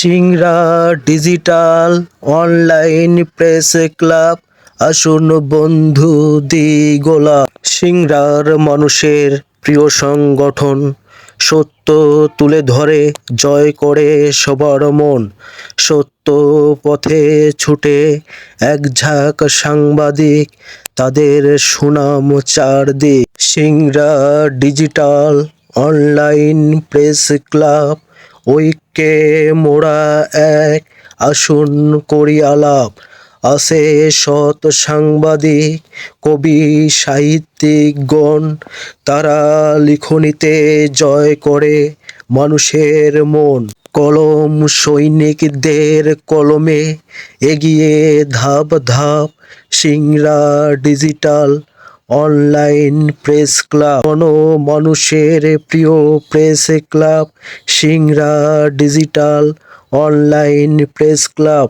Singra digital online press club, আসুন বন্ধু দিগোলা। সিংড়ার মানুষের প্রিয় সংগঠন, সত্য তুলে ধরে জয় করে সবার মন। সত্য পথে ছুটে এক ঝাঁক সাংবাদিক, তাদের সুনাম চারদিক। Singra digital online press club, ঐক্যে মোরা এক, আসুন করি আলাপ। আছে সৎ সাংবাদিক, কবি সাহিত্যিকগণ, তারা লিখনিতে জয় করে মানুষের মন। কলম সৈনিকদের কলমে এগিয়ে ধাপ ধাপ, Singra digital online press club, মানুষের প্রিয় press club, Singra digital online press club.